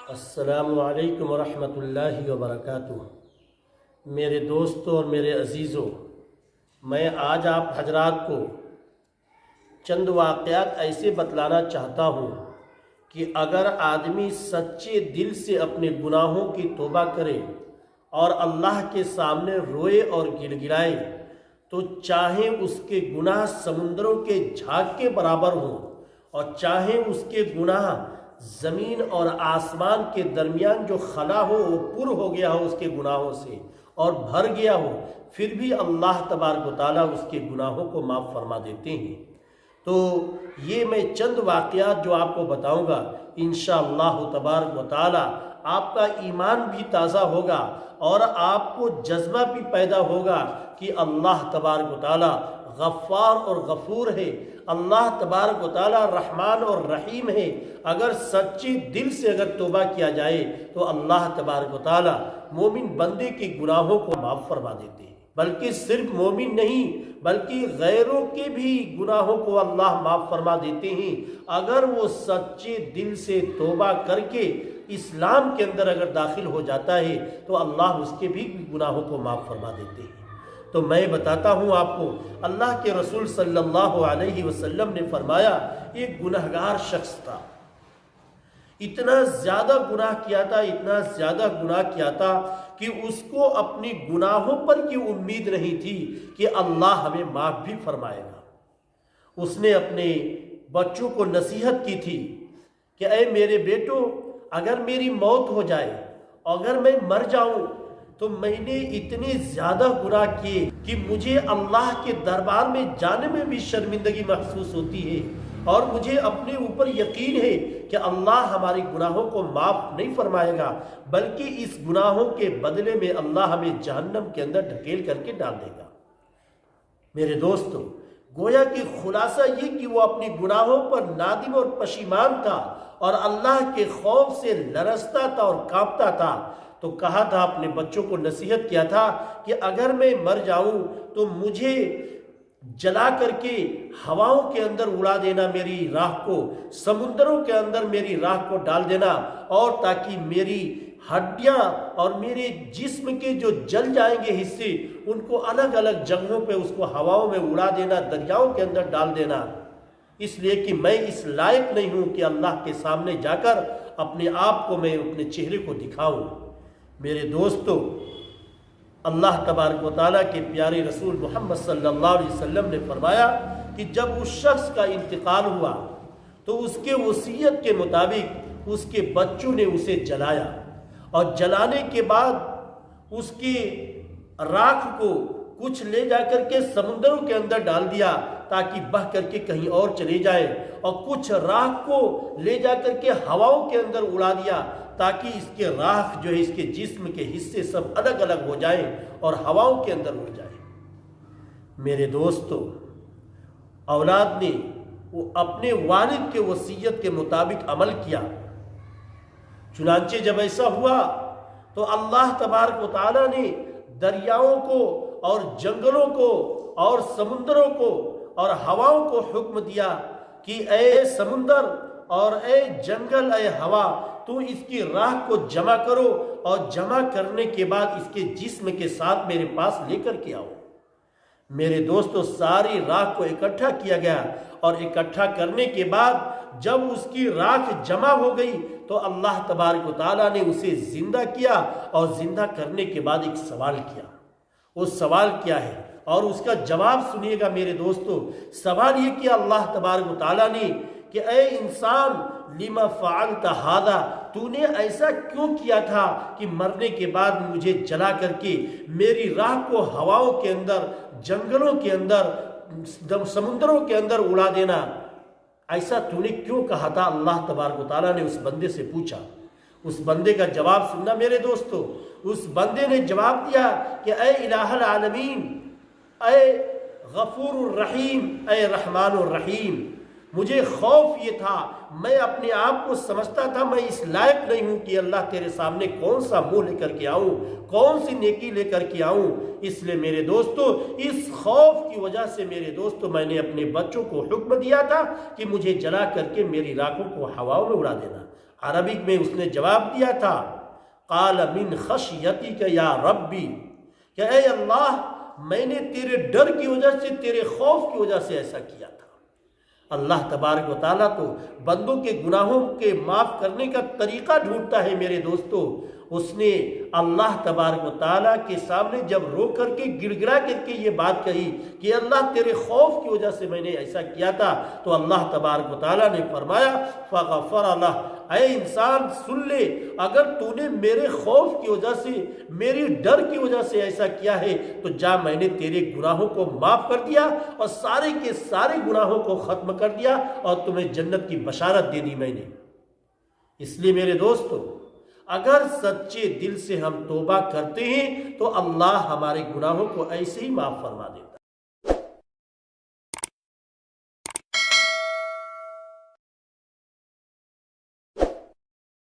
السلام علیکم ورحمۃ اللہ وبرکاتہ۔ میرے دوستوں اور میرے عزیزوں، میں آج آپ حضرات کو چند واقعات ایسے بتلانا چاہتا ہوں کہ اگر آدمی سچے دل سے اپنے گناہوں کی توبہ کرے اور اللہ کے سامنے روئے اور گڑ گڑائے تو چاہے اس کے گناہ سمندروں کے جھاگ کے برابر ہوں اور چاہے اس کے گناہ زمین اور آسمان کے درمیان جو خلا ہو وہ پر ہو گیا ہو اس کے گناہوں سے اور بھر گیا ہو، پھر بھی اللہ تبارک و تعالیٰ اس کے گناہوں کو معاف فرما دیتے ہیں۔ تو یہ میں چند واقعات جو آپ کو بتاؤں گا، انشاءاللہ تبارک و تعالیٰ آپ کا ایمان بھی تازہ ہوگا اور آپ کو جذبہ بھی پیدا ہوگا کہ اللہ تبارک و تعالیٰ غفار اور غفور ہے، اللہ تبارک و تعالیٰ رحمان اور رحیم ہے۔ اگر سچے دل سے اگر توبہ کیا جائے تو اللہ تبارک و تعالیٰ مومن بندے کے گناہوں کو معاف فرما دیتے ہیں۔ بلکہ صرف مومن نہیں بلکہ غیروں کے بھی گناہوں کو اللہ معاف فرما دیتے ہیں اگر وہ سچے دل سے توبہ کر کے اسلام کے اندر اگر داخل ہو جاتا ہے تو اللہ اس کے بھی گناہوں کو معاف فرما دیتے ہیں۔ تو میں بتاتا ہوں آپ کو، اللہ کے رسول صلی اللہ علیہ وسلم نے فرمایا، ایک گنہگار شخص تھا، اتنا زیادہ گناہ کیا تھا، اتنا زیادہ گناہ کیا تھا کہ اس کو اپنی گناہوں پر کی امید نہیں تھی کہ اللہ ہمیں معاف بھی فرمائے گا۔ اس نے اپنے بچوں کو نصیحت کی تھی کہ اے میرے بیٹو، اگر میری موت ہو جائے، اگر میں مر جاؤں تو میں نے اتنے زیادہ گناہ کیے کہ مجھے اللہ کے دربار میں جانے میں بھی شرمندگی محسوس ہوتی ہے اور مجھے اپنے اوپر یقین ہے کہ اللہ ہمارے گناہوں کو معاف نہیں فرمائے گا بلکہ اس گناہوں کے بدلے میں اللہ ہمیں جہنم کے اندر ڈھکیل کر کے ڈال دے گا۔ میرے دوستو، گویا کہ خلاصہ یہ کہ وہ اپنی گناہوں پر نادم اور پشیمان تھا اور اللہ کے خوف سے لرزتا تھا اور کانپتا تھا۔ تو کہا تھا، اپنے بچوں کو نصیحت کیا تھا کہ اگر میں مر جاؤں تو مجھے جلا کر کے ہواؤں کے اندر اڑا دینا، میری راہ کو سمندروں کے اندر میری راہ کو ڈال دینا، اور تاکہ میری ہڈیاں اور میرے جسم کے جو جل جائیں گے حصے ان کو الگ الگ جگہوں پہ اس کو ہواؤں میں اڑا دینا، دریاؤں کے اندر ڈال دینا، اس لیے کہ میں اس لائق نہیں ہوں کہ اللہ کے سامنے جا کر اپنے آپ کو میں اپنے چہرے کو دکھاؤں۔ میرے دوستو، اللہ تبارک و تعالیٰ کے پیارے رسول محمد صلی اللہ علیہ وسلم نے فرمایا کہ جب اس شخص کا انتقال ہوا تو اس کے وصیت کے مطابق اس کے بچوں نے اسے جلایا، اور جلانے کے بعد اس کی راکھ کو کچھ لے جا کر کے سمندروں کے اندر ڈال دیا تاکہ بہہ کر کے کہیں اور چلے جائے، اور کچھ راکھ کو لے جا کر کے ہواؤں کے اندر اڑا دیا تاکہ اس کے راکھ جو ہے اس کے جسم کے حصے سب الگ الگ ہو جائیں اور ہواؤں کے اندر اڑ جائیں۔ میرے دوستو، اولاد نے وہ اپنے والد کے وصیت کے مطابق عمل کیا، چنانچہ جب ایسا ہوا تو اللہ تبارک و تعالیٰ نے دریاؤں کو اور جنگلوں کو اور سمندروں کو اور ہواؤں کو حکم دیا کہ اے سمندر اور اے جنگل، اے ہوا، تو اس کی راہ کو جمع کرو اور جمع کرنے کے بعد اس کے جسم کے ساتھ میرے پاس لے کر کے آؤ۔ میرے دوستو، ساری راکھ کو اکٹھا کیا گیا، اور اکٹھا کرنے کے بعد جب اس کی راکھ جمع ہو گئی تو اللہ تبارک و تعالیٰ نے اسے زندہ کیا، اور زندہ کرنے کے بعد ایک سوال کیا۔ وہ سوال کیا ہے اور اس کا جواب سنیے گا میرے دوستو۔ سوال یہ کیا اللہ تبارک و تعالیٰ نے کہ اے انسان، لما فعلت ھذا، تو نے ایسا کیوں کیا تھا کہ مرنے کے بعد مجھے جلا کر کے میری راہ کو ہواؤں کے اندر، جنگلوں کے اندر، سمندروں کے اندر اڑا دینا؟ ایسا تو نے کیوں کہا تھا؟ اللہ تبارک و تعالیٰ نے اس بندے سے پوچھا۔ اس بندے کا جواب سننا میرے دوستو۔ اس بندے نے جواب دیا کہ اے الہ العالمین، اے غفور الرحیم، اے رحمان الرحیم، مجھے خوف یہ تھا، میں اپنے آپ کو سمجھتا تھا میں اس لائق نہیں ہوں کہ اللہ تیرے سامنے کون سا منہ لے کر کے آؤں، کون سی نیکی لے کر کے آؤں۔ اس لیے میرے دوستو، اس خوف کی وجہ سے میرے دوستو میں نے اپنے بچوں کو حکم دیا تھا کہ مجھے جلا کر کے میری راکھوں کو ہواؤں میں اڑا دینا۔ عربک میں اس نے جواب دیا تھا، قال من خشیتک یا ربی، کہ اے اللہ میں نے تیرے ڈر کی وجہ سے، تیرے خوف کی وجہ سے ایسا کیا تھا۔ اللہ تبارک و تعالیٰ تو بندوں کے گناہوں کے معاف کرنے کا طریقہ ڈھونڈتا ہے میرے دوستو۔ اس نے اللہ تبارک و تعالیٰ کے سامنے جب رو کر کے گڑ گڑا کر کے یہ بات کہی کہ اللہ تیرے خوف کی وجہ سے میں نے ایسا کیا تھا، تو اللہ تبارک و تعالیٰ نے فرمایا فغفر لہ، اے انسان سن لے، اگر تو نے میرے خوف کی وجہ سے، میری ڈر کی وجہ سے ایسا کیا ہے تو جا، میں نے تیرے گناہوں کو معاف کر دیا اور سارے کے سارے گناہوں کو ختم کر دیا اور تمہیں جنت کی بشارت دے دی میں نے۔ اس لیے میرے دوستو، اگر سچے دل سے ہم توبہ کرتے ہیں تو اللہ ہمارے گناہوں کو ایسے ہی معاف فرما دیتا ہے۔